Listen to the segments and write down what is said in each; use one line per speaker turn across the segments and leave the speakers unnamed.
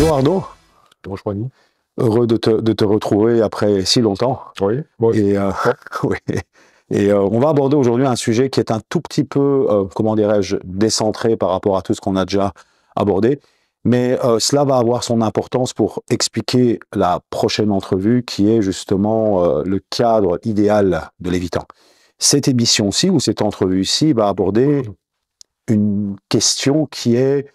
Bonjour Arnaud,
Bonjour Annie.
heureux de te retrouver après si longtemps.
Oui, moi aussi.
Et, oui. On va aborder aujourd'hui un sujet qui est un tout petit peu, comment dirais-je, décentré par rapport à tout ce qu'on a déjà abordé. Mais cela va avoir son importance pour expliquer la prochaine entrevue qui est justement le cadre idéal de l'évitant. Cette émission-ci ou cette entrevue-ci va aborder une question qui est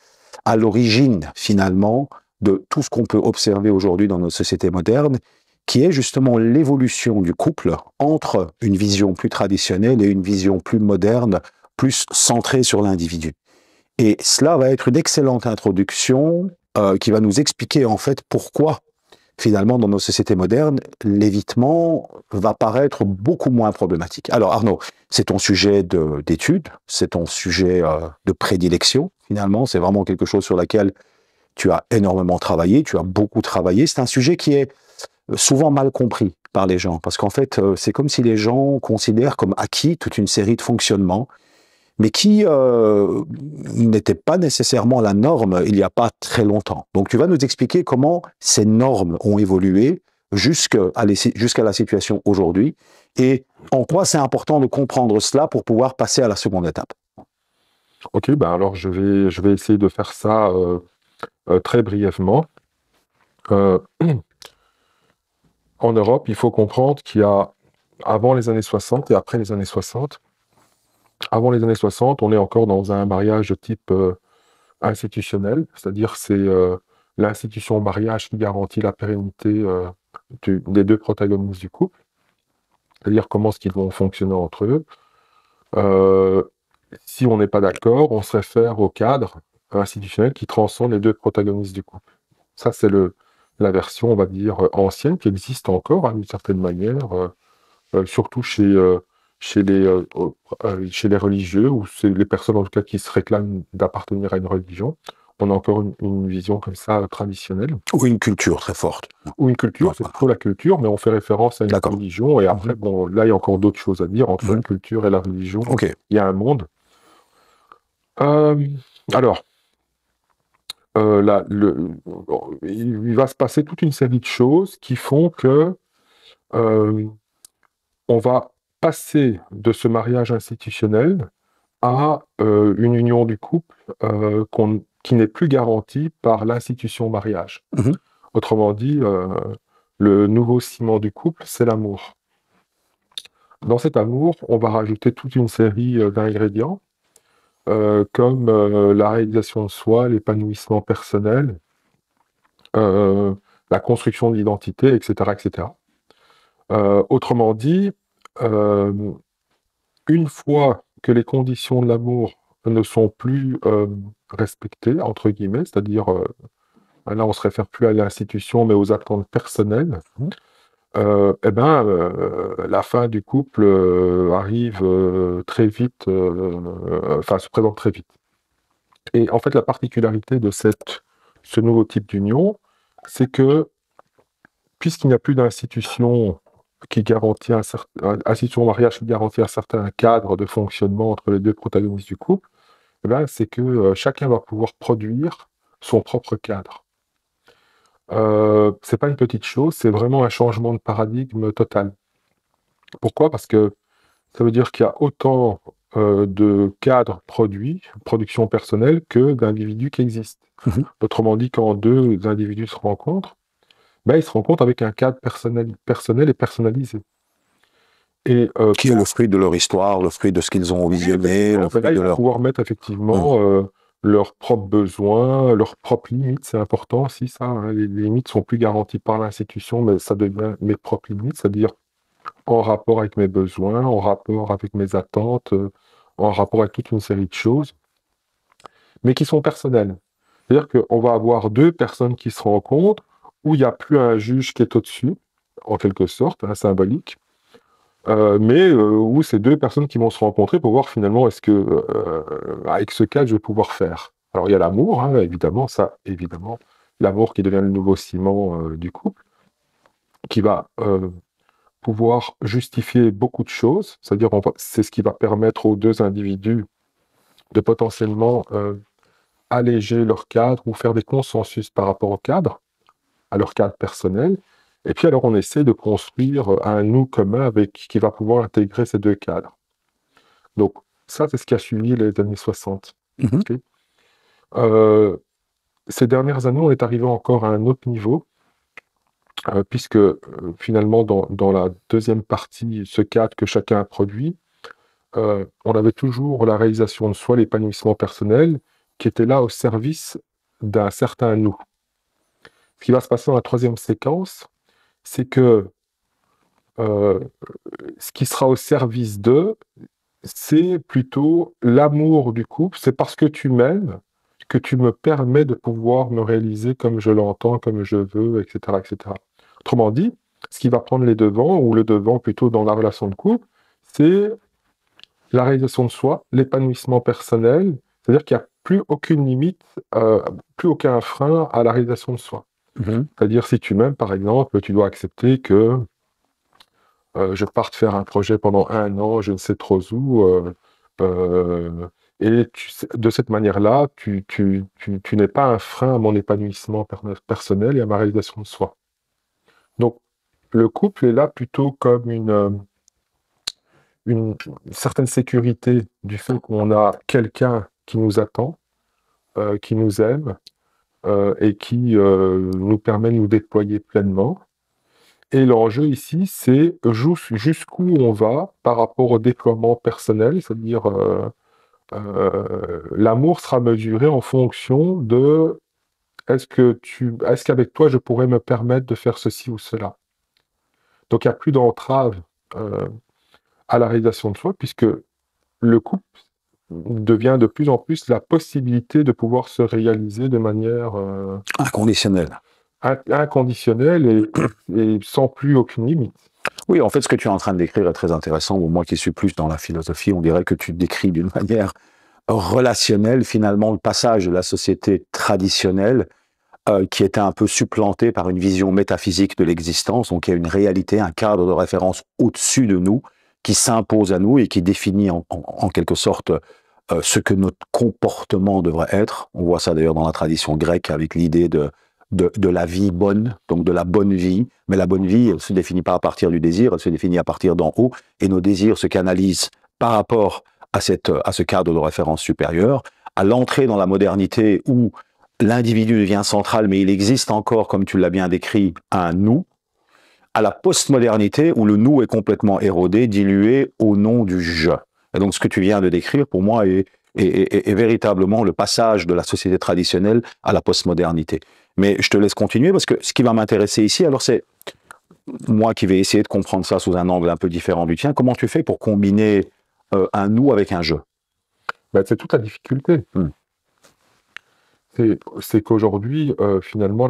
à l'origine finalement de tout ce qu'on peut observer aujourd'hui dans nos sociétés modernes, qui est justement l'évolution du couple entre une vision plus traditionnelle et une vision plus moderne, plus centrée sur l'individu. Et cela va être une excellente introduction qui va nous expliquer en fait pourquoi finalement dans nos sociétés modernes, l'évitement va paraître beaucoup moins problématique. Alors Arnaud, c'est ton sujet d'étude, c'est ton sujet de prédilection finalement, c'est vraiment quelque chose sur lequel tu as énormément travaillé, tu as beaucoup travaillé. C'est un sujet qui est souvent mal compris par les gens, parce qu'en fait, c'est comme si les gens considèrent comme acquis toute une série de fonctionnements, mais qui n'étaient pas nécessairement la norme il n'y a pas très longtemps. Donc tu vas nous expliquer comment ces normes ont évolué jusqu'à la situation aujourd'hui, et en quoi c'est important de comprendre cela pour pouvoir passer à la seconde étape.
Ok, ben alors je vais essayer de faire ça très brièvement. Euh, En Europe, il faut comprendre qu'il y a avant les années 60 et après les années 60. Avant les années 60, on est encore dans un mariage de type institutionnel, c'est-à-dire c'est l'institution mariage qui garantit la pérennité des deux protagonistes du couple, c'est-à-dire comment est-ce qu'ils vont fonctionner entre eux. Euh, Si on n'est pas d'accord, on se réfère au cadre institutionnel qui transcende les deux protagonistes du couple. Ça, c'est la version, on va dire, ancienne, qui existe encore, hein, d'une certaine manière, surtout chez les religieux, ou c'est les personnes, en tout cas, qui se réclament d'appartenir à une religion. On a encore une vision comme ça, traditionnelle.
Ou une culture très forte.
Ou une culture, c'est plutôt la culture, mais on fait référence à une
D'accord.
religion, et après, bon, là, il y a encore d'autres choses à dire, entre la culture et la religion.
Ok.
Il y a un monde. Alors, il va se passer toute une série de choses qui font que on va passer de ce mariage institutionnel à une union du couple qui n'est plus garantie par l'institution mariage.
Mhm.
Autrement dit, le nouveau ciment du couple, c'est l'amour. Dans cet amour, on va rajouter toute une série d'ingrédients, comme la réalisation de soi, l'épanouissement personnel, la construction de l'identité, etc., etc. Autrement dit, une fois que les conditions de l'amour ne sont plus respectées, entre guillemets, c'est-à-dire, là on se réfère plus à l'institution, mais aux attentes personnelles, la fin du couple arrive très vite, enfin se présente très vite. Et en fait, la particularité de ce nouveau type d'union, c'est que, puisqu'il n'y a plus d'institution qui garantit institution mariage qui garantit un certain cadre de fonctionnement entre les deux protagonistes du couple, eh ben, c'est que chacun va pouvoir produire son propre cadre. C'est pas une petite chose, c'est vraiment un changement de paradigme total. Pourquoi? Parce que ça veut dire qu'il y a autant de cadres produits, production personnelle, que d'individus qui existent.
Mhm.
Autrement dit, quand deux individus se rencontrent, ben, ils se rencontrent avec un cadre personnel et personnalisé. Et
Qui est le fruit de leur histoire, le fruit de ce qu'ils ont visionné, le fruit
là, ils
de
vont
leur...
pouvoir mettre effectivement leurs propres besoins, leurs propres limites. C'est important aussi, ça, hein. Les limites sont plus garanties par l'institution, mais ça devient mes propres limites, c'est-à-dire en rapport avec mes besoins, en rapport avec mes attentes, en rapport avec toute une série de choses, mais qui sont personnelles. C'est-à-dire qu'on va avoir deux personnes qui se rencontrent, où il n'y a plus un juge qui est au-dessus, en quelque sorte, hein, symbolique, mais où c'est deux personnes qui vont se rencontrer pour voir finalement est-ce que, avec ce cadre, je vais pouvoir faire. Alors il y a l'amour, hein, évidemment, ça, évidemment, l'amour qui devient le nouveau ciment du couple, qui va pouvoir justifier beaucoup de choses, c'est-à-dire c'est ce qui va permettre aux deux individus de potentiellement alléger leur cadre ou faire des consensus par rapport au cadre, à leur cadre personnel. Et puis alors on essaie de construire un nous commun qui va pouvoir intégrer ces deux cadres. Donc ça, c'est ce qui a suivi les années 60.
Mhm.
Ok. Ces dernières années, on est arrivé encore à un autre niveau, puisque finalement, dans la deuxième partie, ce cadre que chacun a produit, on avait toujours la réalisation de soi, l'épanouissement personnel, qui était là au service d'un certain nous. Ce qui va se passer dans la troisième séquence, c'est que ce qui sera au service d'eux, c'est plutôt l'amour du couple. C'est parce que tu m'aimes que tu me permets de pouvoir me réaliser comme je l'entends, comme je veux, etc., etc. Autrement dit, ce qui va prendre les devants, ou le devant plutôt dans la relation de couple, c'est la réalisation de soi, l'épanouissement personnel, c'est-à-dire qu'il n'y a plus aucune limite, plus aucun frein à la réalisation de soi.
Mhm.
C'est-à-dire, si tu m'aimes, par exemple, tu dois accepter que je parte faire un projet pendant 1 an, je ne sais trop où, et de cette manière-là, tu n'es pas un frein à mon épanouissement personnel et à ma réalisation de soi. Donc, le couple est là plutôt comme une certaine sécurité du fait qu'on a quelqu'un qui nous attend, qui nous aime, et qui nous permet de nous déployer pleinement. Et l'enjeu ici, c'est jusqu'où on va par rapport au déploiement personnel, c'est-à-dire l'amour sera mesuré en fonction de est-ce qu'avec toi je pourrais me permettre de faire ceci ou cela. Donc il n'y a plus d'entrave à la réalisation de soi, puisque le couple devient de plus en plus la possibilité de pouvoir se réaliser de manière
Inconditionnel.
inconditionnelle et sans plus aucune limite.
Oui, en fait, ce que tu es en train de décrire est très intéressant. Moi qui suis plus dans la philosophie, on dirait que tu décris d'une manière relationnelle, finalement, le passage de la société traditionnelle qui était un peu supplantée par une vision métaphysique de l'existence. Donc, il y a une réalité, un cadre de référence au-dessus de nous qui s'impose à nous et qui définit en quelque sorte ce que notre comportement devrait être. On voit ça d'ailleurs dans la tradition grecque avec l'idée de la vie bonne, donc de la bonne vie. Mais la bonne vie, elle ne se définit pas à partir du désir, elle se définit à partir d'en haut. Et nos désirs se canalisent par rapport à ce cadre de référence supérieur, à l'entrée dans la modernité où l'individu devient central, mais il existe encore, comme tu l'as bien décrit, un nous, à la postmodernité où le nous est complètement érodé, dilué au nom du je. Et donc ce que tu viens de décrire, pour moi, est véritablement le passage de la société traditionnelle à la postmodernité. Mais je te laisse continuer parce que ce qui va m'intéresser ici, alors c'est moi qui vais essayer de comprendre ça sous un angle un peu différent du tien. Comment tu fais pour combiner un nous avec un je?
Ben, c'est toute la difficulté. C'est qu'aujourd'hui, finalement,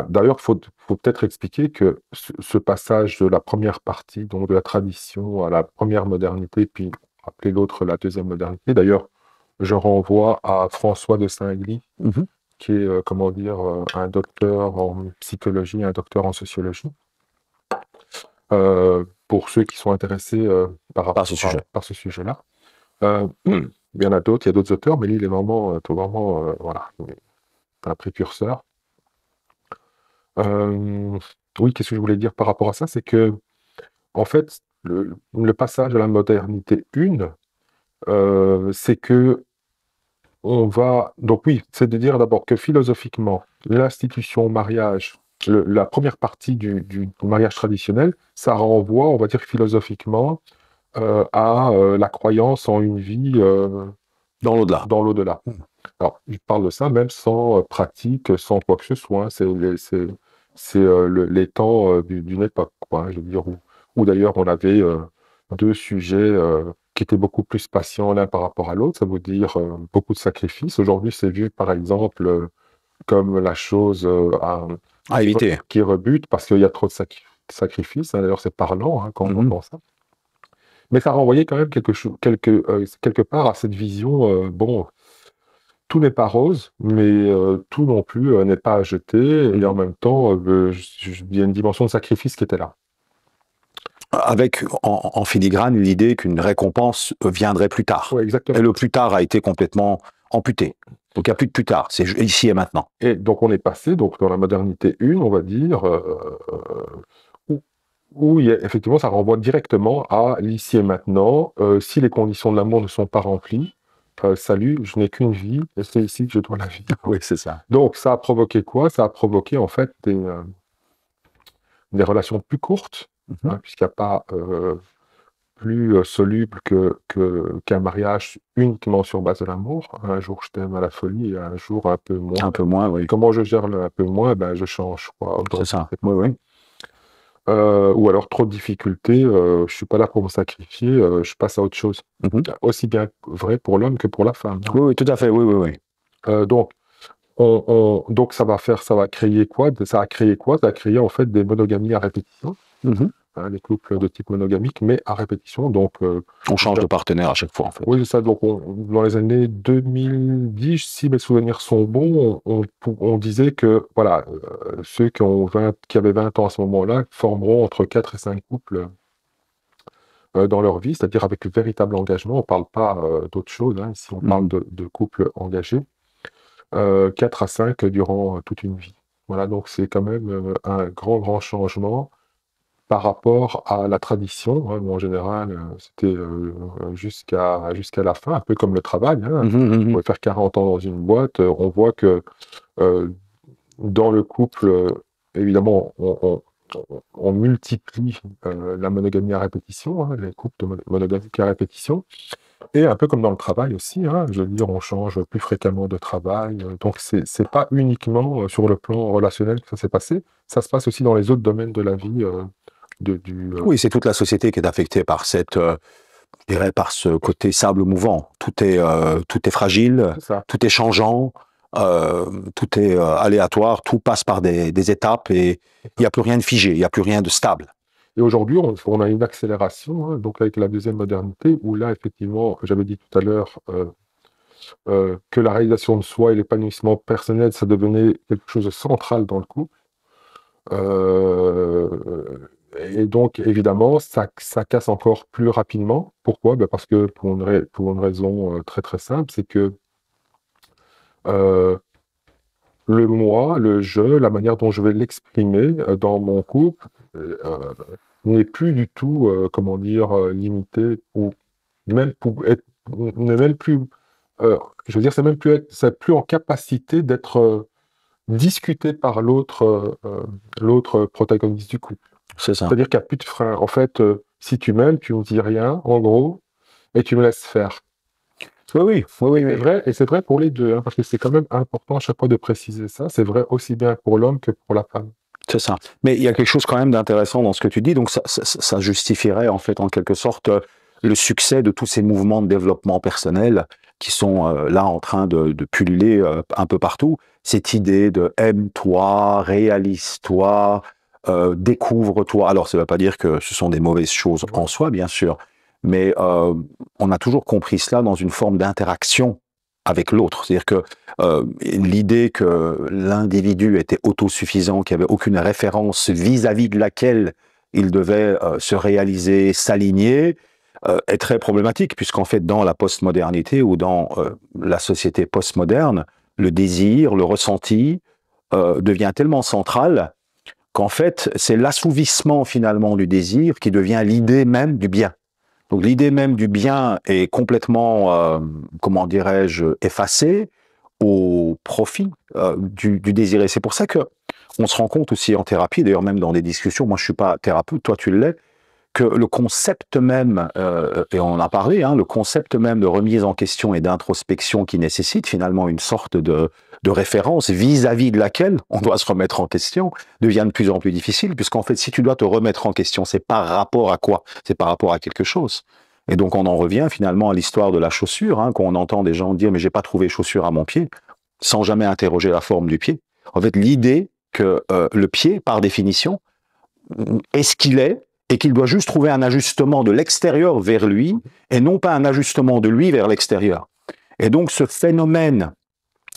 d'ailleurs, faut peut-être expliquer que ce passage de la première partie, donc de la tradition à la première modernité, puis appeler l'autre la deuxième modernité. D'ailleurs, je renvoie à François de Saint-Gly, qui est, comment dire, un docteur en psychologie, un docteur en sociologie. Pour ceux qui sont intéressés par ce sujet-là. Il y en a d'autres, il y a d'autres auteurs, mais lui, il est vraiment, voilà, un précurseur. Oui, qu'est-ce que je voulais dire par rapport à ça? C'est que, en fait, le passage à la modernité 1, c'est que on va... Donc oui, c'est de dire d'abord que philosophiquement, l'institution mariage, la première partie du mariage traditionnel, ça renvoie, on va dire philosophiquement, à la croyance en une vie
dans l'au-delà.
Dans l'au-delà. Alors, je parle de ça même sans pratique, sans quoi que ce soit. C'est les temps d'une époque, quoi, je veux dire, où d'ailleurs on avait deux sujets qui étaient beaucoup plus patients l'un par rapport à l'autre. Ça veut dire beaucoup de sacrifices. Aujourd'hui, c'est vu, par exemple, comme la chose
à éviter,
qui rebute parce qu'il y a trop de sacrifices. D'ailleurs, c'est parlant quand on entend ça. Mais ça renvoyait quand même quelque part à cette vision, bon, tout n'est pas rose, mais tout non plus n'est pas à jeter, et en même temps, il y a une dimension de sacrifice qui était là.
Avec en filigrane l'idée qu'une récompense viendrait plus tard.
Ouais, exactement.
Et le plus tard a été complètement amputé. Donc il n'y a plus de plus tard, c'est ici et maintenant.
Et donc on est passé donc dans la modernité 1, on va dire, où effectivement ça renvoie directement à l'ici et maintenant. Si les conditions de l'amour ne sont pas remplies, salut, je n'ai qu'une vie et c'est ici que je dois la vivre.
Oui, c'est ça.
Donc ça a provoqué quoi? Ça a provoqué en fait des relations plus courtes, puisqu'il n'y a pas plus soluble qu'un mariage uniquement sur base de l'amour. Un jour je t'aime à la folie et un jour un peu moins.
Un peu moins, oui.
Comment je gère le un peu moins? Ben, je change, quoi.
C'est ça, oui, oui.
Ou alors trop de difficultés, je suis pas là pour me sacrifier, je passe à autre chose. Aussi bien vrai pour l'homme que pour la femme.
Oui, oui, tout à fait, oui, oui, oui.
Donc ça va créer quoi? Ça a créé quoi? Ça a créé en fait des monogamies à répétition. Les couples de type monogamique, mais à répétition. Donc,
on change de partenaire à chaque fois, en fait.
oui, c'est ça. Donc, dans les années 2010, si mes souvenirs sont bons, on disait que voilà, ceux qui avaient 20 ans à ce moment-là formeront entre 4 et 5 couples dans leur vie, c'est-à-dire avec le véritable engagement. On ne parle pas d'autre chose, hein. Ici, on parle de couples engagés. 4 à 5 durant toute une vie. Voilà, donc c'est quand même un grand changement par rapport à la tradition, hein. En général, c'était jusqu'à la fin, un peu comme le travail, hein. On pouvait faire 40 ans dans une boîte. On voit que dans le couple, évidemment, on multiplie la monogamie à répétition, hein, les couples de monogamie à répétition. Et un peu comme dans le travail aussi, hein, je veux dire, on change plus fréquemment de travail. Donc, c'est pas uniquement sur le plan relationnel que ça s'est passé, ça se passe aussi dans les autres domaines de la vie.
Oui, c'est toute la société qui est affectée par cette, je dirais, par ce côté sable mouvant. Tout est fragile, tout est changeant, tout est aléatoire, tout passe par des étapes et il n'y a plus rien de figé, il n'y a plus rien de stable.
Et aujourd'hui, on a une accélération, hein, donc avec la deuxième modernité, où là, effectivement, j'avais dit tout à l'heure que la réalisation de soi et l'épanouissement personnel, ça devenait quelque chose de central dans le couple. Et donc, évidemment, ça casse encore plus rapidement. Pourquoi? Ben parce que pour une raison très très simple, c'est que le moi, le je, la manière dont je vais l'exprimer dans mon couple n'est plus du tout, comment dire, limité ou même n'est même plus, je veux dire, c'est plus en capacité d'être discuté par l'autre protagoniste du couple.
C'est ça.
C'est-à-dire qu'il n'y a plus de frein. En fait, si tu m'aimes, tu ne me dis rien, en gros, et tu me laisses faire.
Oui.
C'est vrai, et c'est vrai pour les deux, hein, parce que c'est quand même important à chaque fois de préciser ça. C'est vrai aussi bien pour l'homme que pour la femme.
C'est ça. Mais il y a quelque chose quand même d'intéressant dans ce que tu dis. Donc ça justifierait en fait en quelque sorte le succès de tous ces mouvements de développement personnel qui sont là en train de pulluler un peu partout. Cette idée de aime-toi, réalise-toi, découvre-toi. Alors ça ne veut pas dire que ce sont des mauvaises choses en soi, bien sûr, mais on a toujours compris cela dans une forme d'interaction avec l'autre. C'est-à-dire que l'idée que l'individu était autosuffisant, qu'il n'y avait aucune référence vis-à-vis de laquelle il devait se réaliser, s'aligner, est très problématique, puisqu'en fait, dans la postmodernité ou dans la société postmoderne, le désir, le ressenti devient tellement central qu'en fait, c'est l'assouvissement finalement du désir qui devient l'idée même du bien. Donc l'idée même du bien est complètement, comment dirais-je, effacée au profit du désir. Et c'est pour ça que on se rend compte aussi en thérapie, d'ailleurs même dans des discussions, moi je suis pas thérapeute, toi tu l'es, que le concept même, et on en a parlé, hein, le concept même de remise en question et d'introspection qui nécessite finalement une sorte de référence vis-à-vis de laquelle on doit se remettre en question, devient de plus en plus difficile, puisqu'en fait, si tu dois te remettre en question, c'est par rapport à quoi? C'est par rapport à quelque chose. Et donc, on en revient finalement à l'histoire de la chaussure, hein, quand on entend des gens dire « mais j'ai pas trouvé chaussure à mon pied », sans jamais interroger la forme du pied. En fait, l'idée que le pied, par définition, est ce qu'il est, et qu'il doit juste trouver un ajustement de l'extérieur vers lui, et non pas un ajustement de lui vers l'extérieur. Et donc ce phénomène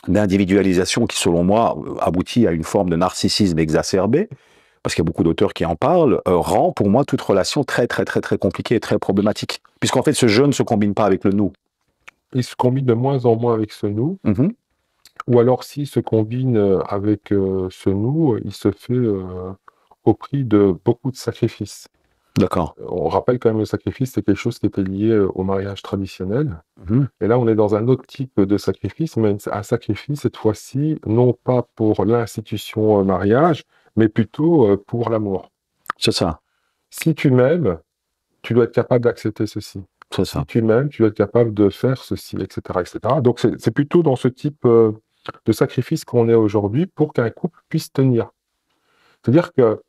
d'individualisation qui, selon moi, aboutit à une forme de narcissisme exacerbé, parce qu'il y a beaucoup d'auteurs qui en parlent, rend pour moi toute relation très compliquée et très problématique. Puisqu'en fait, ce je ne se combine pas avec le nous.
Il se combine de moins en moins avec ce nous. Ou alors, s'il se combine avec ce nous, il se fait au prix de beaucoup de sacrifices.
D'accord.
On rappelle quand même le sacrifice, c'est quelque chose qui était lié au mariage traditionnel.
Mhm.
Et là, on est dans un autre type de sacrifice, mais un sacrifice, cette fois-ci, non pas pour l'institution mariage, mais plutôt pour l'amour.
C'est ça.
Si tu m'aimes, tu dois être capable d'accepter ceci.
C'est
Si
ça.
tu m'aimes, tu dois être capable de faire ceci, etc., etc. Donc, c'est plutôt dans ce type de sacrifice qu'on est aujourd'hui pour qu'un couple puisse tenir. C'est-à-dire que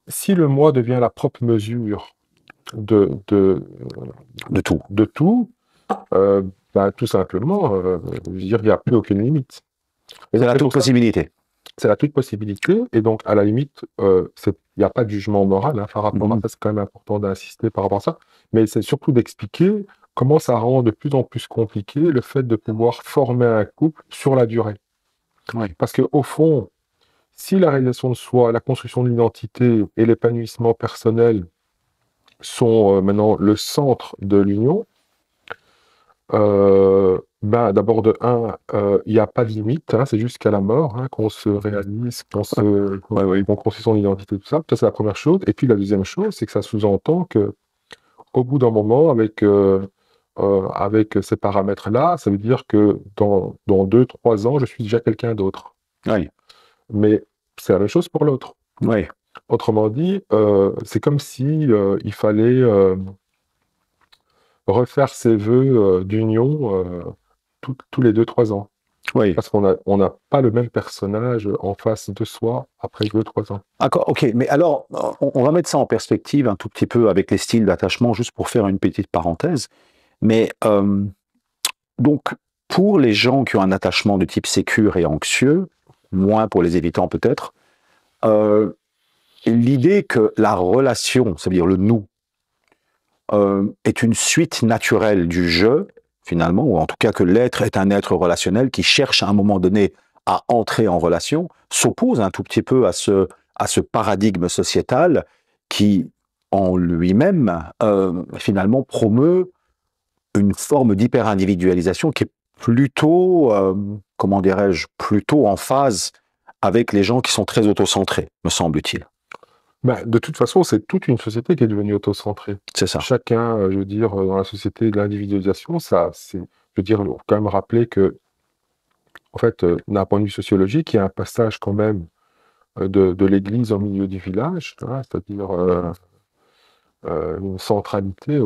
si le moi devient la propre mesure de, de,
De tout.
de tout, ben, tout simplement, je veux dire, il n'y a plus aucune limite. Et
C'est
donc,
la
c'est
toute
pour ça,
possibilité.
c'est la toute possibilité. Et donc, à la limite, il n'y a pas de jugement moral par rapport à
Mhm.
ça. C'est quand même important d'insister par rapport à ça. Mais c'est surtout d'expliquer comment ça rend de plus en plus compliqué le fait de pouvoir former un couple sur la durée.
Oui.
Parce qu'au fond, si la réalisation de soi, la construction de l'identité et l'épanouissement personnel sont maintenant le centre de l'union, ben, d'abord de un, il n'y a pas de limite, hein, c'est jusqu'à la mort qu'on se réalise,
Oui, oui.
qu'on construit son identité, tout ça. Ça, c'est la première chose. Et puis la deuxième chose, c'est que ça sous-entend que au bout d'un moment, avec ces paramètres-là, ça veut dire que dans 2, 3 ans, je suis déjà quelqu'un d'autre.
Oui.
Mais c'est la même chose pour l'autre.
Oui.
Autrement dit, c'est comme si il fallait refaire ses vœux d'union tous les 2, 3 ans.
Oui.
Parce qu'on n'a pas le même personnage en face de soi après 2, 3 ans.
D'accord, ok. Mais alors, on va mettre ça en perspective un tout petit peu avec les styles d'attachement, juste pour faire une petite parenthèse. Mais donc, pour les gens qui ont un attachement de type sécure et anxieux, moins pour les évitants peut-être, l'idée que la relation, c'est-à-dire le nous, est une suite naturelle du jeu, finalement, ou en tout cas que l'être est un être relationnel qui cherche à un moment donné à entrer en relation, s'oppose un tout petit peu à ce paradigme sociétal qui, en lui-même, finalement, promeut une forme d'hyper-individualisation qui est plutôt, comment dirais-je, plutôt en phase avec les gens qui sont très autocentrés, me semble-t-il.
Ben, de toute façon, c'est toute une société qui est devenue autocentrée.
C'est ça.
Chacun, je veux dire, dans la société de l'individualisation, je veux dire, il faut quand même rappeler que, en fait, d'un point de vue sociologique, il y a un passage quand même de l'église au milieu du village, hein, c'est-à-dire une centralité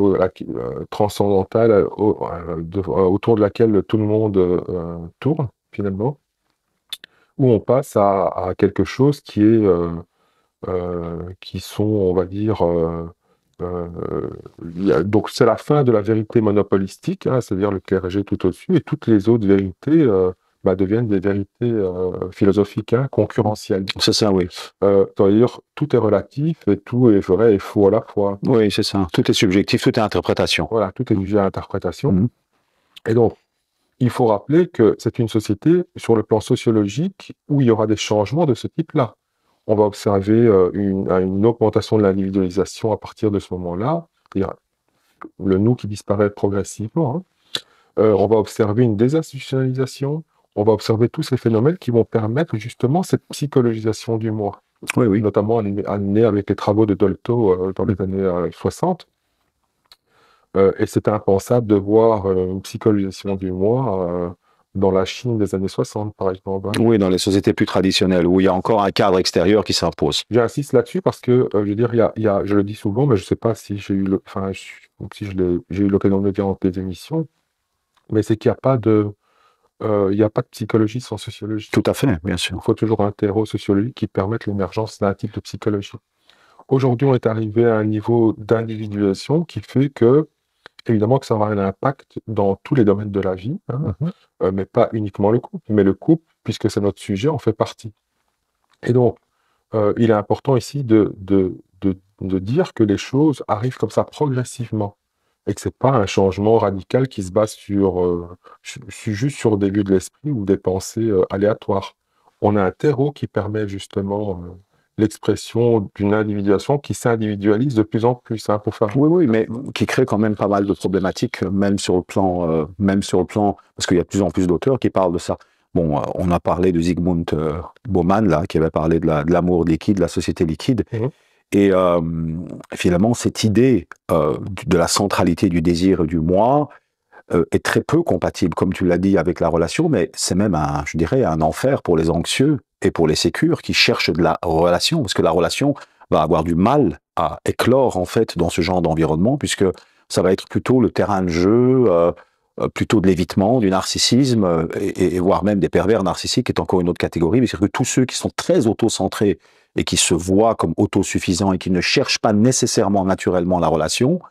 transcendantale autour de laquelle tout le monde tourne, finalement, où on passe à quelque chose qui sont, on va dire, donc c'est la fin de la vérité monopolistique, hein, c'est-à-dire le clergé tout au-dessus, et toutes les autres vérités deviennent des vérités philosophiques, hein, concurrentielles.
C'est ça, oui.
C'est-à-dire tout est relatif et tout est vrai et faux à la fois.
Oui, c'est ça. Tout est subjectif, tout est interprétation.
Voilà, tout est sujet à interprétation.
Mhm.
Et donc, il faut rappeler que c'est une société, sur le plan sociologique, où il y aura des changements de ce type-là. On va observer une augmentation de l'individualisation à partir de ce moment-là, c'est-à-dire le nous qui disparaît progressivement. Hein. On va observer une désinstitutionnalisation, on va observer tous ces phénomènes qui vont permettre justement cette psychologisation du moi,
Oui, oui.
notamment amenée avec les travaux de Dolto dans les années 60. Et c'était impensable de voir une psychologisation du moi dans la Chine des années 60, par exemple. Hein.
Oui, dans les sociétés plus traditionnelles, où il y a encore un cadre extérieur qui s'impose.
J'insiste là-dessus parce que, je veux dire, je le dis souvent, mais je ne sais pas si j'ai eu, j'ai eu l'occasion de le dire dans tes émissions, mais c'est qu'il n'y a pas il y a pas de psychologie sans sociologie.
Tout à fait, bien sûr.
Il faut toujours un terreau sociologique qui permette l'émergence d'un type de psychologie. Aujourd'hui, on est arrivé à un niveau d'individualisation qui fait que, évidemment, que ça aura un impact dans tous les domaines de la vie, hein, mais pas uniquement le couple, mais le couple, puisque c'est notre sujet, en fait partie. Et donc, il est important ici de dire que les choses arrivent comme ça progressivement et que c'est pas un changement radical qui se base juste sur des vues de l'esprit ou des pensées aléatoires. On a un terreau qui permet justement l'expression d'une individuation qui s'individualise de plus en plus, hein, pour faire.
Oui, oui, mais qui crée quand même pas mal de problématiques, même sur le plan, parce qu'il y a de plus en plus d'auteurs qui parlent de ça. Bon, on a parlé de Zygmunt Bauman, là, qui avait parlé de l'amour liquide, de la société liquide. Et finalement, cette idée de la centralité du désir et du moi est très peu compatible, comme tu l'as dit, avec la relation, mais c'est même, je dirais, un enfer pour les anxieux et pour les sécures qui cherchent de la relation, parce que la relation va avoir du mal à éclore, en fait, dans ce genre d'environnement, puisque ça va être plutôt le terrain de jeu, plutôt de l'évitement, du narcissisme, et voire même des pervers narcissiques, est encore une autre catégorie, c'est-à-dire que tous ceux qui sont très auto-centrés et qui se voient comme autosuffisants et qui ne cherchent pas nécessairement naturellement la relation,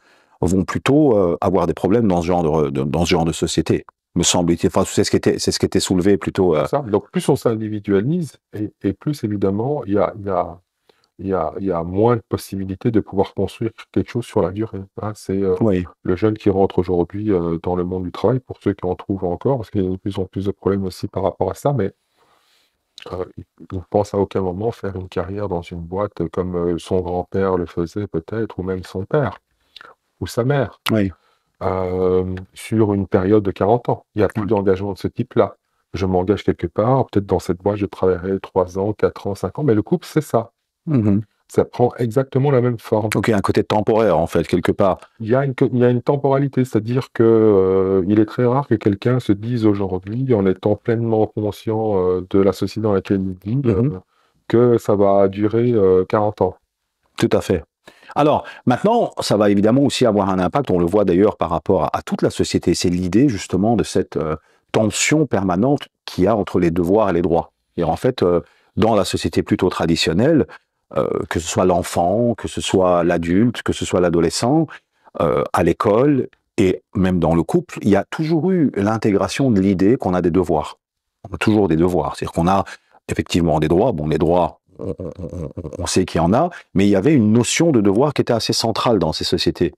vont plutôt avoir des problèmes dans ce genre de société, me semble-t-il. Enfin, c'est ce qui était soulevé plutôt.
Donc, plus on s'individualise, et plus, évidemment, il y a moins de possibilités de pouvoir construire quelque chose sur la durée. Hein. C'est
Oui.
le jeune qui rentre aujourd'hui dans le monde du travail, pour ceux qui en trouvent encore, parce qu'il y a de plus en plus de problèmes aussi par rapport à ça, mais il ne pense à aucun moment faire une carrière dans une boîte comme son grand-père le faisait peut-être, ou même son père, ou sa mère,
Oui.
sur une période de 40 ans. Il n'y a plus d'engagement de ce type-là. Je m'engage quelque part, peut-être dans cette boîte, je travaillerai 3 ans, 4 ans, 5 ans, mais le couple, c'est ça. Ça prend exactement la même forme.
Donc il y a un côté temporaire, en fait, quelque part.
Il y a une temporalité, c'est-à-dire que il est très rare que quelqu'un se dise aujourd'hui, en étant pleinement conscient de la société dans laquelle il vit, que ça va durer 40 ans.
Tout à fait. Alors, maintenant, ça va évidemment aussi avoir un impact, on le voit d'ailleurs par rapport à toute la société. C'est l'idée, justement, de cette tension permanente qu'il y a entre les devoirs et les droits. Et en fait, dans la société plutôt traditionnelle, que ce soit l'enfant, que ce soit l'adulte, que ce soit l'adolescent, à l'école et même dans le couple, il y a toujours eu l'intégration de l'idée qu'on a des devoirs. On a toujours des devoirs. C'est-à-dire qu'on a effectivement des droits. Bon, les droits, on sait qu'il y en a, mais il y avait une notion de devoir qui était assez centrale dans ces sociétés.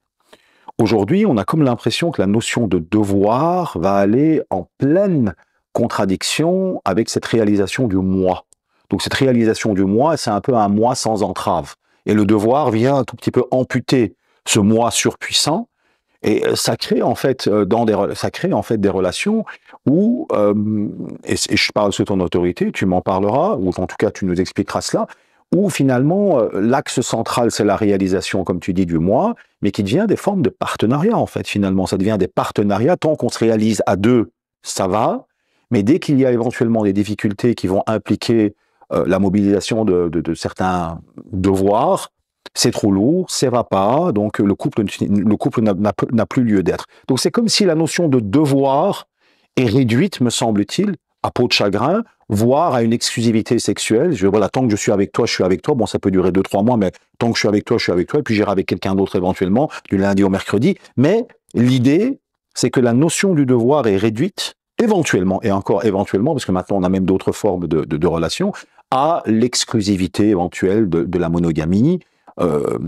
Aujourd'hui, on a comme l'impression que la notion de devoir va aller en pleine contradiction avec cette réalisation du moi. Donc cette réalisation du moi, c'est un peu un moi sans entrave. Et le devoir vient un tout petit peu amputer ce moi surpuissant, et ça crée en fait des relations où, et je parle sous ton autorité, tu m'en parleras, ou en tout cas tu nous expliqueras cela, où finalement l'axe central c'est la réalisation, comme tu dis, du moi, mais qui devient des formes de partenariat en fait finalement. Ça devient des partenariats, tant qu'on se réalise à deux, ça va, mais dès qu'il y a éventuellement des difficultés qui vont impliquer la mobilisation de certains devoirs, c'est trop lourd, ça va pas, donc le couple n'a plus lieu d'être. Donc c'est comme si la notion de devoir est réduite, me semble-t-il, à peau de chagrin, voire à une exclusivité sexuelle. Voilà, tant que je suis avec toi, je suis avec toi. Bon, ça peut durer 2-3 mois, mais tant que je suis avec toi, je suis avec toi. Et puis j'irai avec quelqu'un d'autre éventuellement, du lundi au mercredi. Mais l'idée, c'est que la notion du devoir est réduite, éventuellement, et encore éventuellement, parce que maintenant on a même d'autres formes de relations, à l'exclusivité éventuelle de la monogamie.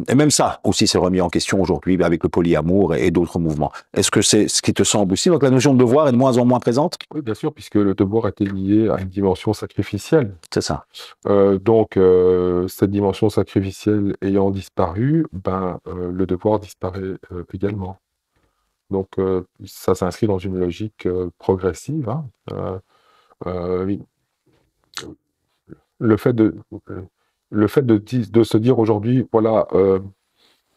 Et même ça aussi c'est remis en question aujourd'hui avec le polyamour et d'autres mouvements. Est-ce que c'est ce qui te semble aussi? Donc la notion de devoir est de moins en moins présente?
Oui, bien sûr, puisque le devoir était lié à une dimension sacrificielle.
C'est ça.
Donc, cette dimension sacrificielle ayant disparu, le devoir disparaît également. Donc, ça s'inscrit dans une logique progressive. Hein. Le fait de se dire aujourd'hui, voilà,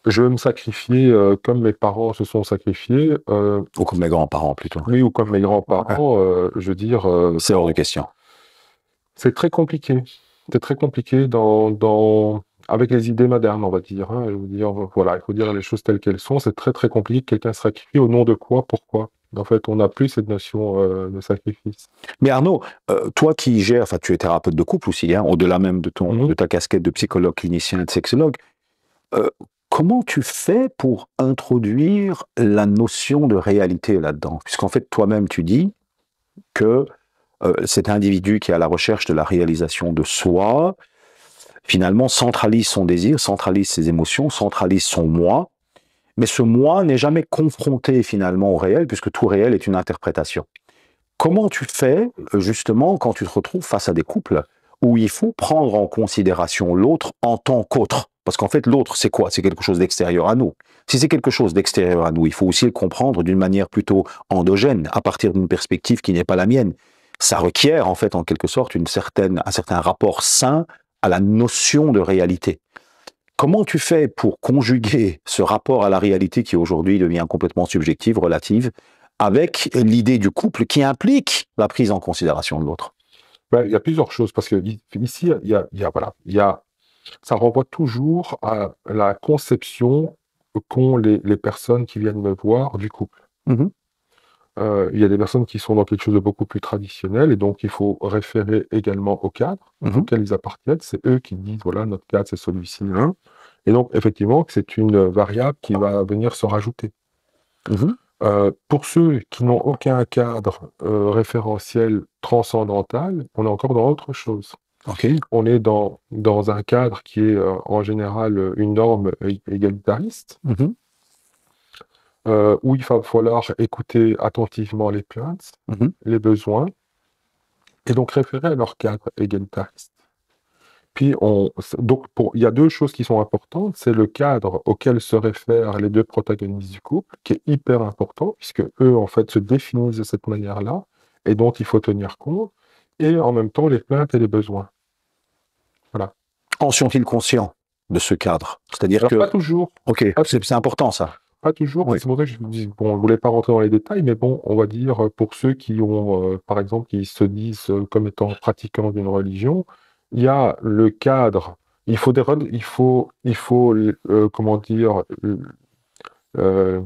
je veux me sacrifier comme mes parents se sont sacrifiés.
Ou comme mes grands-parents plutôt.
Oui, ou comme mes grands-parents, je veux dire...
c'est hors de question.
C'est très compliqué. C'est très compliqué avec les idées modernes, on va dire. Hein. Je veux dire, voilà, il faut dire les choses telles qu'elles sont. C'est très très compliqué que quelqu'un se sacrifie au nom de quoi, pourquoi. En fait, on n'a plus cette notion de sacrifice.
Mais Arnaud, toi qui gères, enfin tu es thérapeute de couple aussi, hein, au-delà même de ta casquette de psychologue clinicien et de sexologue, comment tu fais pour introduire la notion de réalité là-dedans? Puisqu'en fait, toi-même, tu dis que cet individu qui est à la recherche de la réalisation de soi, finalement, centralise son désir, centralise ses émotions, centralise son moi, mais ce moi n'est jamais confronté finalement au réel, puisque tout réel est une interprétation. Comment tu fais, justement, quand tu te retrouves face à des couples où il faut prendre en considération l'autre en tant qu'autre? Parce qu'en fait, l'autre, c'est quoi? C'est quelque chose d'extérieur à nous. Si c'est quelque chose d'extérieur à nous, il faut aussi le comprendre d'une manière plutôt endogène, à partir d'une perspective qui n'est pas la mienne. ça requiert en fait en quelque sorte un certain rapport sain à la notion de réalité. Comment tu fais pour conjuguer ce rapport à la réalité qui aujourd'hui devient complètement subjective, relative, avec l'idée du couple qui implique la prise en considération de l'autre?
Ben, il y a plusieurs choses, parce que ici, ça renvoie toujours à la conception qu'ont les personnes qui viennent me voir du couple.
Mhm.
Il y a des personnes qui sont dans quelque chose de beaucoup plus traditionnel, et donc il faut référer également au cadre auquel ils appartiennent. C'est eux qui disent, voilà, notre cadre, c'est celui-ci, hein. Et donc, effectivement, c'est une variable qui va venir se rajouter.
Mhm.
Pour ceux qui n'ont aucun cadre référentiel transcendantal, on est encore dans autre chose.
Ok.
On est dans un cadre qui est en général une norme égalitariste,
Mhm.
où il va falloir écouter attentivement les plaintes,
Mhm.
les besoins, et donc référer à leur cadre égalitariste. Puis, il y a deux choses qui sont importantes. C'est le cadre auquel se réfèrent les deux protagonistes du couple, qui est hyper important, puisque eux, en fait, se définissent de cette manière-là, et dont il faut tenir compte, et en même temps, les plaintes et les besoins. Voilà.
En sont-ils conscients de ce cadre? C'est-à-dire
Alors,
que...
pas toujours.
Ok, c'est important ça.
Pas toujours.
Oui.
C'est pour ça que je vous dis, bon, je ne voulais pas rentrer dans les détails, mais bon, on va dire, pour ceux qui ont, par exemple, qui se disent comme étant pratiquants d'une religion, il y a le cadre. Comment dire, euh,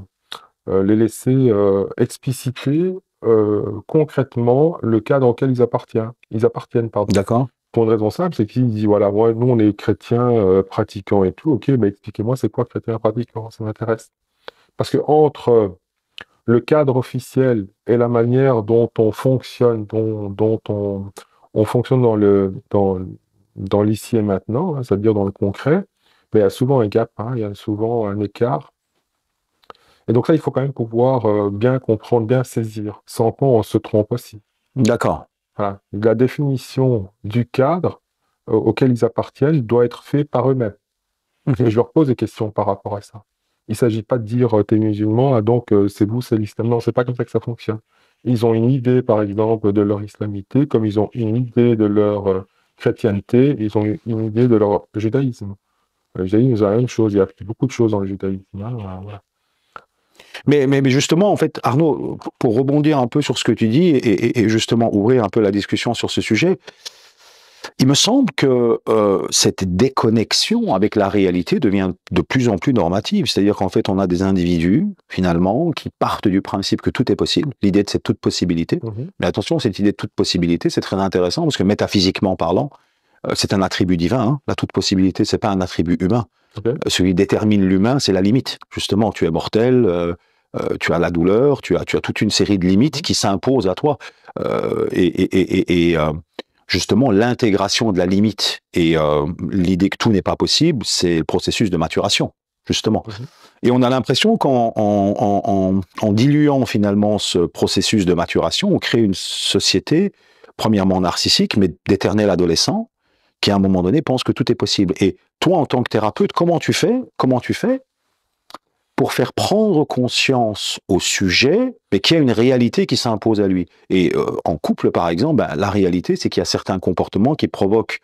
les laisser expliciter concrètement le cadre auquel ils appartiennent. Pardon.
D'accord.
Pour une raison simple, c'est qu'ils disent, voilà, moi, nous, on est chrétiens pratiquants et tout. Ok, mais expliquez-moi, c'est quoi chrétien pratiquant? Ça m'intéresse. Parce que entre le cadre officiel et la manière dont on fonctionne, dont on fonctionne dans l'ici et maintenant, hein, c'est-à-dire dans le concret, mais il y a souvent un gap, hein, il y a souvent un écart. Et donc là, il faut quand même pouvoir bien comprendre, bien saisir, sans qu'on se trompe aussi.
D'accord.
Voilà. La définition du cadre auquel ils appartiennent doit être faite par eux-mêmes. Et je leur pose des questions par rapport à ça. Il ne s'agit pas de dire t'es musulman, ah, donc c'est vous, c'est l'islam. Non, c'est pas comme ça que ça fonctionne. Ils ont une idée, par exemple, de leur islamité, comme ils ont une idée de leur chrétienté, ils ont une idée de leur judaïsme. Le judaïsme, c'est la même chose. Il y a beaucoup de choses dans le judaïsme, hein, voilà.
Mais justement, en fait, Arnaud, pour rebondir un peu sur ce que tu dis et justement ouvrir un peu la discussion sur ce sujet, il me semble que cette déconnexion avec la réalité devient de plus en plus normative. C'est-à-dire qu'en fait, on a des individus, finalement, qui partent du principe que tout est possible, l'idée de cette toute possibilité. Mais attention, cette idée de toute possibilité, c'est très intéressant parce que métaphysiquement parlant, c'est un attribut divin. Hein. La toute possibilité, c'est pas un attribut humain. Ce qui détermine l'humain, c'est la limite. Justement, tu es mortel, tu as la douleur, tu as toute une série de limites qui s'imposent à toi. Justement, l'intégration de la limite et l'idée que tout n'est pas possible, c'est le processus de maturation, justement. Et on a l'impression qu'en diluant finalement ce processus de maturation, on crée une société, premièrement narcissique, mais d'éternel adolescent, qui à un moment donné pense que tout est possible. Et toi, en tant que thérapeute, comment tu fais pour faire prendre conscience au sujet, mais qu'il y a une réalité qui s'impose à lui. Et en couple, par exemple, la réalité, c'est qu'il y a certains comportements qui provoquent,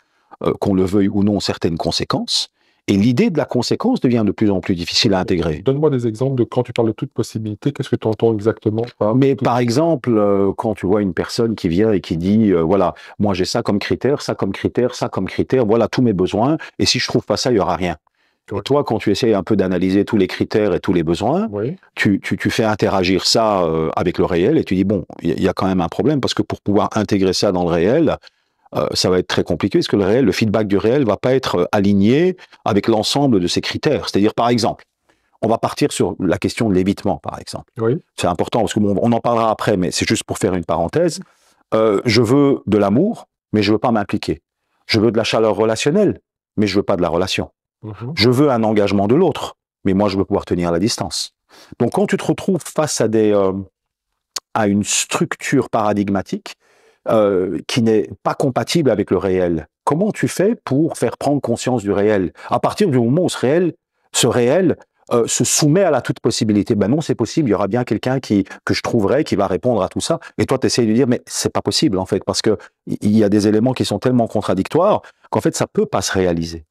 qu'on le veuille ou non, certaines conséquences. Et l'idée de la conséquence devient de plus en plus difficile à intégrer.
Donne-moi des exemples de quand tu parles de toute possibilité, qu'est-ce que tu entends exactement par...
Mais par exemple, quand tu vois une personne qui vient et qui dit, voilà, moi j'ai ça comme critère, ça comme critère, ça comme critère, voilà tous mes besoins, et si je trouve pas ça, il y aura rien. Et toi, quand tu essayes un peu d'analyser tous les critères et tous les besoins, tu fais interagir ça avec le réel et tu dis, bon, il y a quand même un problème parce que pour pouvoir intégrer ça dans le réel, ça va être très compliqué parce que le feedback du réel va pas être aligné avec l'ensemble de ces critères. C'est-à-dire, par exemple, on va partir sur la question de l'évitement, par exemple. C'est important parce que bon, on en parlera après, mais c'est juste pour faire une parenthèse. Je veux de l'amour, mais je veux pas m'impliquer. Je veux de la chaleur relationnelle, mais je veux pas de la relation. Je veux un engagement de l'autre, mais moi, je veux pouvoir tenir la distance. Donc, quand tu te retrouves face à une structure paradigmatique qui n'est pas compatible avec le réel, comment tu fais pour faire prendre conscience du réel? À partir du moment où ce réel se soumet à la toute possibilité. Ben non, c'est possible, il y aura bien quelqu'un que je trouverai qui va répondre à tout ça. Et toi, tu essayes de dire, mais c'est pas possible, en fait, parce que il y a des éléments qui sont tellement contradictoires qu'en fait, ça peut pas se réaliser.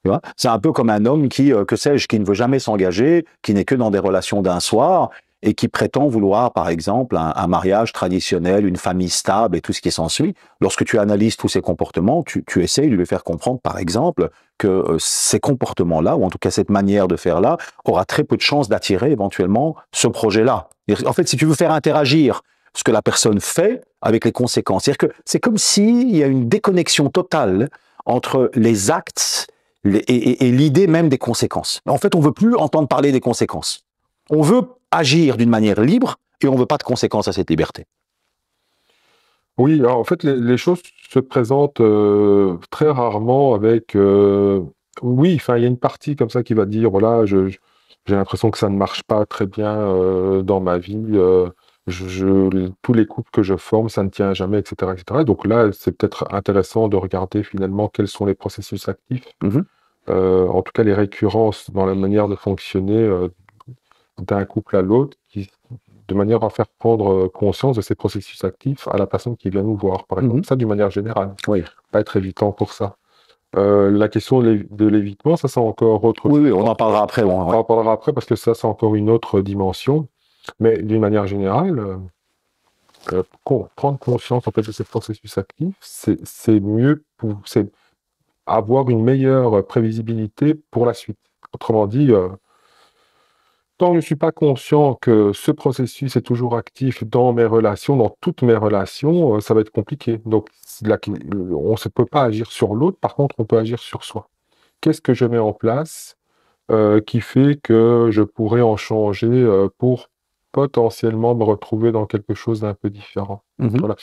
Tu vois, c'est un peu comme un homme qui, que sais-je, qui ne veut jamais s'engager, qui n'est que dans des relations d'un soir et qui prétend vouloir, par exemple, un mariage traditionnel, une famille stable et tout ce qui s'ensuit. Lorsque tu analyses tous ces comportements, tu essayes de lui faire comprendre, par exemple, que ces comportements-là, ou en tout cas cette manière de faire-là, aura très peu de chances d'attirer éventuellement ce projet-là. En fait, si tu veux faire interagir ce que la personne fait avec les conséquences, c'est-à-dire que c'est comme s'il y a une déconnexion totale entre les actes et l'idée même des conséquences. En fait, on veut plus entendre parler des conséquences. On veut agir d'une manière libre et on veut pas de conséquences à cette liberté.
Oui, alors en fait, les choses se présentent très rarement avec... oui, enfin, il y a une partie comme ça qui va dire, voilà, j'ai l'impression que ça ne marche pas très bien dans ma vie, tous les couples que je forme, ça ne tient jamais, etc., etc. Donc là, c'est peut-être intéressant de regarder finalement quels sont les processus actifs, en tout cas les récurrences dans la manière de fonctionner d'un couple à l'autre, de manière à faire prendre conscience de ces processus actifs à la personne qui vient nous voir, par exemple. Ça, d'une manière générale.
Oui.
Pas être évitant pour ça. La question de l'évitement, ça, c'est encore autre chose.
Oui, on en parlera après.
On en parlera après parce que ça, c'est encore une autre dimension. Mais d'une manière générale, prendre conscience en fait, de ces processus actifs, c'est mieux c'est avoir une meilleure prévisibilité pour la suite. Autrement dit, tant que je ne suis pas conscient que ce processus est toujours actif dans mes relations, dans toutes mes relations, ça va être compliqué. Donc, on ne peut pas agir sur l'autre, par contre, on peut agir sur soi. Qu'est-ce que je mets en place qui fait que je pourrais en changer pour potentiellement me retrouver dans quelque chose d'un peu différent? Voilà.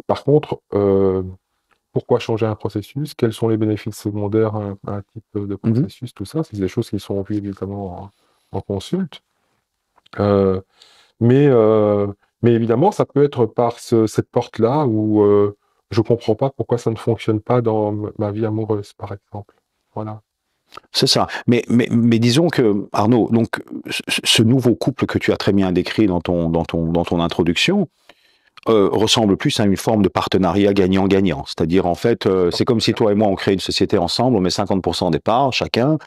Par contre, pourquoi changer un processus? Quels sont les bénéfices secondaires à un type de processus? Tout ça, c'est des choses qui sont vues évidemment en consulte. Mais évidemment, ça peut être par cette porte-là où je comprends pas pourquoi ça ne fonctionne pas dans ma vie amoureuse, par exemple. Voilà.
C'est ça. Mais disons que, Arnaud, donc, ce nouveau couple que tu as très bien décrit dans ton introduction, ressemble plus à une forme de partenariat gagnant-gagnant. C'est-à-dire, en fait, c'est comme si toi et moi, on crée une société ensemble, on met 50% des parts, chacun.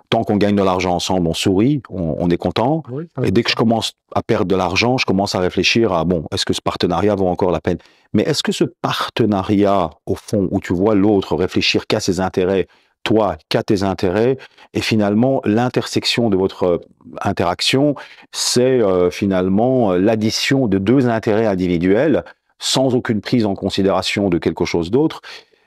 Tant qu'on gagne de l'argent ensemble, on sourit, on est content.
Oui,
Et dès que je commence à perdre de l'argent, je commence à réfléchir à, bon, est-ce que ce partenariat vaut encore la peine? Mais est-ce que ce partenariat, au fond, où tu vois l'autre réfléchir qu'à ses intérêts, toi, qu'à tes intérêts, et finalement, l'intersection de votre interaction, c'est finalement l'addition de deux intérêts individuels, sans aucune prise en considération de quelque chose d'autre,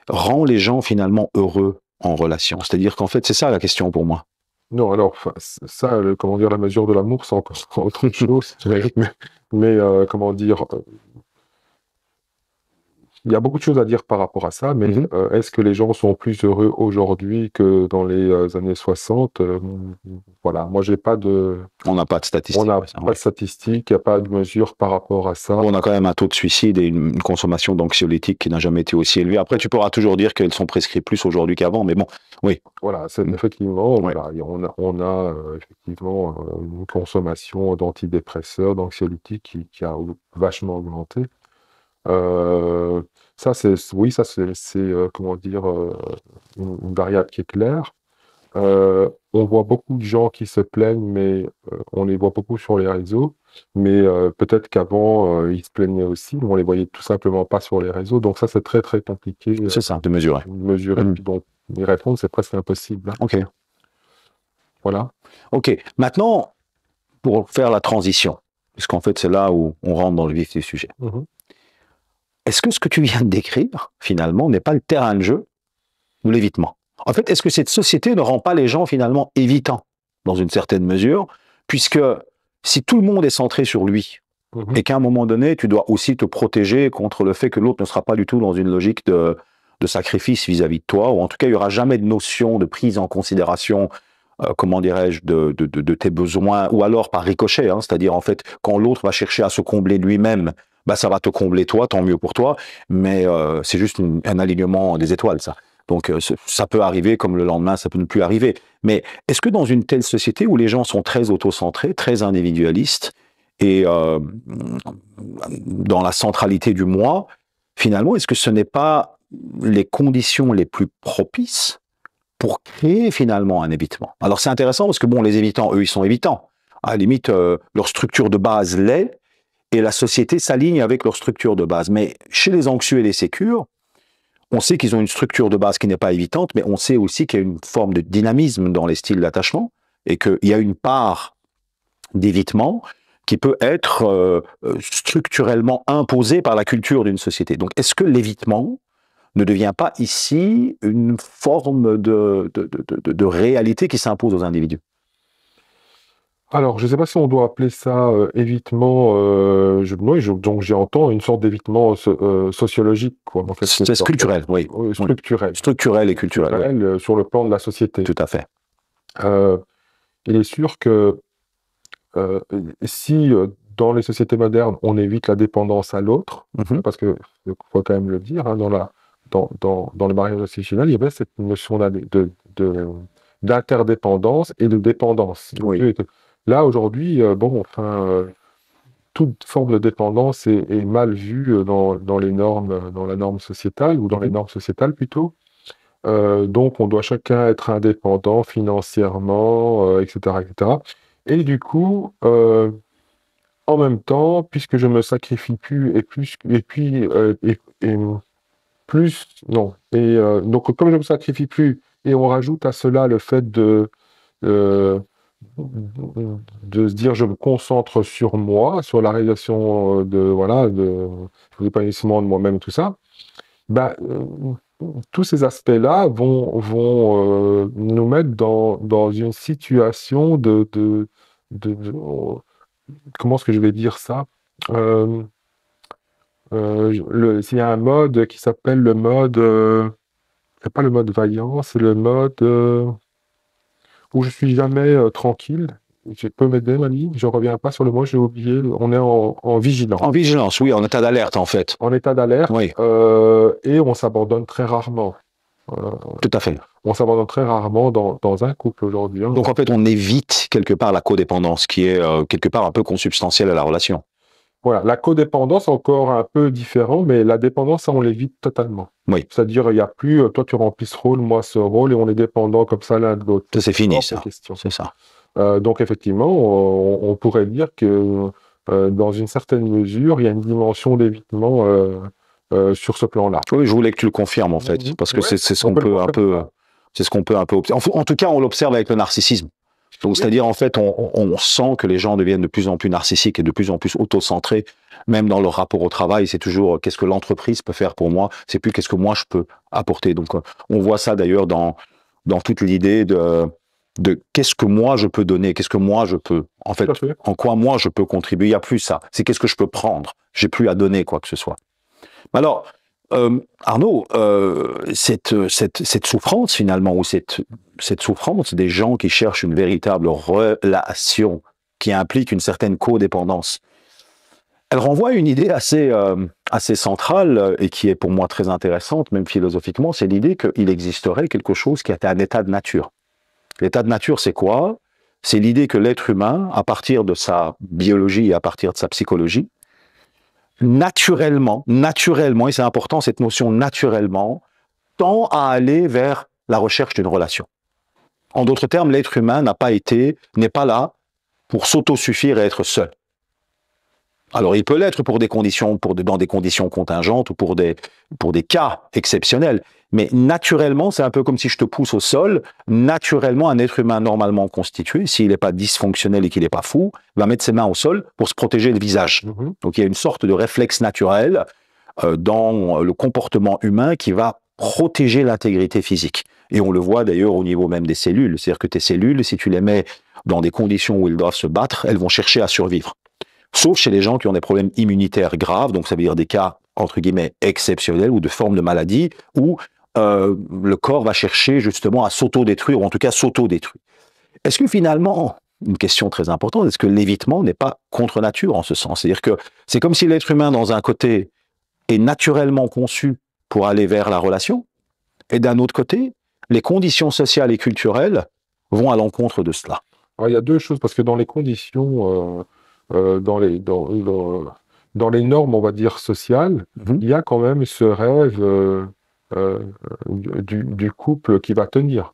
rend les gens finalement heureux en relation. C'est-à-dire qu'en fait, c'est ça la question pour moi.
Non, alors, ça, comment dire, la mesure de l'amour, c'est encore autre chose. Mais comment dire, il y a beaucoup de choses à dire par rapport à ça, mais est-ce que les gens sont plus heureux aujourd'hui que dans les années 60? Voilà, moi, j'ai pas de...
On n'a pas de statistiques.
On n'a pas de statistiques, il n'y a pas de mesure par rapport à ça.
On a quand même un taux de suicide et une consommation d'anxiolytiques qui n'a jamais été aussi élevée. Après, tu pourras toujours dire qu'elles sont prescrites plus aujourd'hui qu'avant, mais bon, oui.
Voilà, effectivement, voilà, on a effectivement une consommation d'antidépresseurs, d'anxiolytiques qui a vachement augmenté. Ça, c'est comment dire, une variable qui est claire. On voit beaucoup de gens qui se plaignent, mais on les voit beaucoup sur les réseaux. Mais peut-être qu'avant, ils se plaignaient aussi, mais on les voyait tout simplement pas sur les réseaux. Donc ça, c'est très, très compliqué.
C'est ça, de mesurer.
Puis bon, y répondre, c'est presque impossible. Hein.
OK.
Voilà.
OK. Maintenant, pour faire la transition, puisqu'en fait, c'est là où on rentre dans le vif du sujet. Est-ce que ce que tu viens de décrire, finalement, n'est pas le terrain de jeu de l'évitement? En fait, est-ce que cette société ne rend pas les gens, finalement, évitants, dans une certaine mesure, puisque si tout le monde est centré sur lui, et qu'à un moment donné, tu dois aussi te protéger contre le fait que l'autre ne sera pas du tout dans une logique de sacrifice vis-à-vis de toi, ou en tout cas, il n'y aura jamais de notion de prise en considération, comment dirais-je, de tes besoins, ou alors par ricochet, hein, c'est-à-dire, en fait, quand l'autre va chercher à se combler lui-même, bah, ça va te combler toi, tant mieux pour toi, mais c'est juste un alignement des étoiles, ça. Donc, ça peut arriver comme le lendemain, ça peut ne plus arriver. Mais est-ce que dans une telle société où les gens sont très autocentrés, très individualistes, et dans la centralité du moi, finalement, est-ce que ce n'est pas les conditions les plus propices pour créer finalement un évitement? Alors c'est intéressant parce que bon, les évitants, eux, ils sont évitants. À la limite, leur structure de base l'est, et la société s'aligne avec leur structure de base. Mais chez les anxieux et les sécures, on sait qu'ils ont une structure de base qui n'est pas évitante, mais on sait aussi qu'il y a une forme de dynamisme dans les styles d'attachement, et qu'il y a une part d'évitement qui peut être structurellement imposée par la culture d'une société. Donc est-ce que l'évitement ne devient pas ici une forme de réalité qui s'impose aux individus?
Alors, je ne sais pas si on doit appeler ça évitement, donc j'entends une sorte d'évitement sociologique, quoi, en fait.
C'est structurel, oui.
Structurel.
Structurel et culturel,
Structurel, sur le plan de la société.
tout à fait.
Il est sûr que si dans les sociétés modernes, on évite la dépendance à l'autre, parce que faut quand même le dire, hein, dans le mariage institutionnel, il y avait cette notion d'interdépendance et de dépendance.
Oui.
Là, aujourd'hui, toute forme de dépendance est mal vue dans les normes, dans la norme sociétale, ou dans les normes sociétales plutôt. Donc, on doit chacun être indépendant financièrement, etc., etc. Et du coup, en même temps, puisque je me sacrifie plus donc comme je me sacrifie plus, et on rajoute à cela le fait euh, de se dire je me concentre sur moi, sur la réalisation de l'épanouissement de moi-même, tout ça, tous ces aspects-là vont nous mettre dans une situation comment est-ce que je vais dire ça? Il y a un mode qui s'appelle le mode, c'est pas le mode vaillant, c'est le mode où je suis jamais tranquille. Tu peux m'aider, Mani? Je reviens pas sur le mot, j'ai oublié. On est en vigilance.
En vigilance, oui, en état d'alerte en fait.
En état d'alerte,
Oui.
Et on s'abandonne très rarement.
Tout à fait.
On s'abandonne très rarement dans un couple aujourd'hui.
Donc en fait, on évite quelque part la codépendance, qui est quelque part un peu consubstantielle à la relation.
Voilà, la codépendance, encore un peu différent, mais la dépendance, ça, on l'évite totalement.
Oui.
C'est-à-dire, il n'y a plus, toi, tu remplis ce rôle, moi, ce rôle, et on est dépendant comme ça l'un de l'autre.
Ça, c'est fini, ça. C'est ça.
Donc, effectivement, on pourrait dire que, dans une certaine mesure, il y a une dimension d'évitement sur ce plan-là.
Oui, je voulais que tu le confirmes, en fait, parce que c'est ce qu'on peut un peu... C'est ce qu'on peut un peu observer. En tout cas, on l'observe avec le narcissisme. Donc, c'est-à-dire, en fait, on sent que les gens deviennent de plus en plus narcissiques et de plus en plus autocentrés, même dans leur rapport au travail. C'est toujours qu'est-ce que l'entreprise peut faire pour moi, c'est plus qu'est-ce que moi je peux apporter. Donc, on voit ça d'ailleurs dans toute l'idée de qu'est-ce que moi je peux donner, qu'est-ce que moi je peux, en fait, en quoi moi je peux contribuer. Il n'y a plus ça. C'est qu'est-ce que je peux prendre. J'ai plus à donner quoi que ce soit. Alors, Arnaud, cette souffrance finalement, ou cette souffrance des gens qui cherchent une véritable relation qui implique une certaine codépendance, elle renvoie à une idée assez centrale et qui est pour moi très intéressante, même philosophiquement, c'est l'idée qu'il existerait quelque chose qui est un état de nature. L'état de nature, c'est quoi? C'est l'idée que l'être humain, à partir de sa biologie et à partir de sa psychologie, naturellement, et c'est important cette notion naturellement, tend à aller vers la recherche d'une relation. En d'autres termes, l'être humain n'est pas là pour s'autosuffire et être seul. Alors, il peut l'être pour des conditions, dans des conditions contingentes ou pour des cas exceptionnels. Mais naturellement, c'est un peu comme si je te pousse au sol. Naturellement, un être humain normalement constitué, s'il n'est pas dysfonctionnel et qu'il n'est pas fou, va mettre ses mains au sol pour se protéger le visage. Donc, il y a une sorte de réflexe naturel dans le comportement humain qui va protéger l'intégrité physique. Et on le voit d'ailleurs au niveau même des cellules. C'est-à-dire que tes cellules, si tu les mets dans des conditions où elles doivent se battre, elles vont chercher à survivre. Sauf chez les gens qui ont des problèmes immunitaires graves, donc ça veut dire des cas, entre guillemets, exceptionnels ou de formes de maladie, où le corps va chercher justement à s'auto-détruire, ou en tout cas s'auto-détruire. Est-ce que finalement, une question très importante, est-ce que l'évitement n'est pas contre nature en ce sens? C'est-à-dire que c'est comme si l'être humain, dans un côté, est naturellement conçu pour aller vers la relation, Et d'un autre côté, les conditions sociales et culturelles vont à l'encontre de cela.
Alors, il y a deux choses, parce que dans les conditions, dans les normes, on va dire, sociales, il y a quand même ce rêve du couple qui va tenir.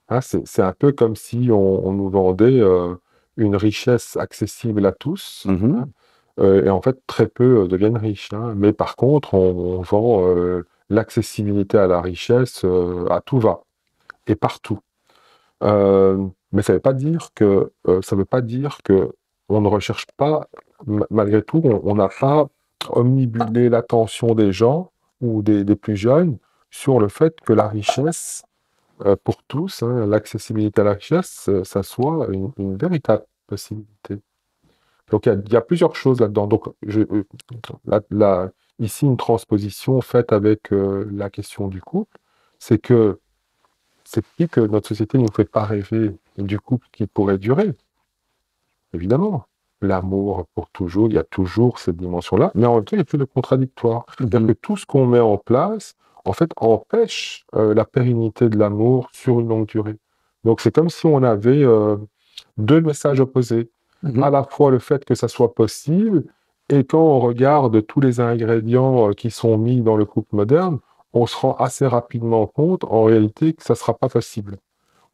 Hein, c'est un peu comme si on nous vendait une richesse accessible à tous, hein, et en fait, très peu deviennent riches. Hein. Mais par contre, on vend l'accessibilité à la richesse à tout va et partout. Mais ça veut pas dire que on ne recherche pas, malgré tout, on n'a pas omnibulé l'attention des gens ou des plus jeunes sur le fait que la richesse, pour tous, hein, l'accessibilité à la richesse, ça soit une véritable possibilité. Donc il y a plusieurs choses là-dedans. Donc ici, une transposition faite avec la question du couple, c'est que notre société ne nous fait pas rêver du couple qui pourrait durer. Évidemment, l'amour pour toujours, il y a toujours cette dimension-là, mais en même temps, il y a plus de contradictoire. C'est-à-dire que tout ce qu'on met en place, en fait, empêche la pérennité de l'amour sur une longue durée. Donc c'est comme si on avait deux messages opposés. À la fois le fait que ça soit possible, et quand on regarde tous les ingrédients qui sont mis dans le couple moderne, on se rend assez rapidement compte, en réalité, que ça ne sera pas possible,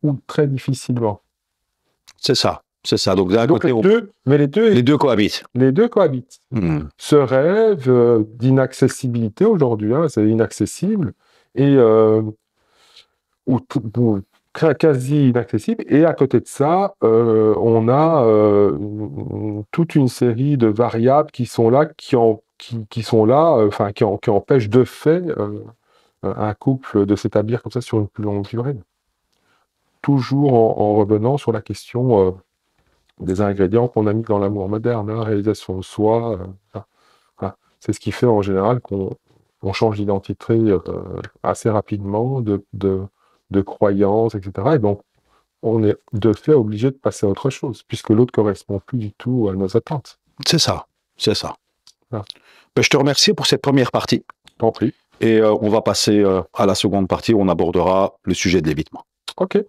ou très difficilement.
C'est ça, c'est ça. Donc d'un côté,
les deux cohabitent.
Les deux cohabitent.
Ce rêve d'inaccessibilité aujourd'hui, hein, c'est inaccessible, et quasi inaccessible. Et à côté de ça, on a toute une série de variables qui sont là, qui empêchent de fait un couple de s'établir comme ça sur une plus longue durée. Toujours en revenant sur la question des ingrédients qu'on a mis dans l'amour moderne, hein, réalisation de soi. C'est ce qui fait en général qu'on change d'identité assez rapidement, de croyances, etc. Et donc, on est de fait obligé de passer à autre chose, puisque l'autre ne correspond plus du tout à nos attentes.
C'est ça, c'est ça. Ben, je te remercie pour cette première partie.
T'en prie.
Et on va passer à la seconde partie où on abordera le sujet de l'évitement.
Ok.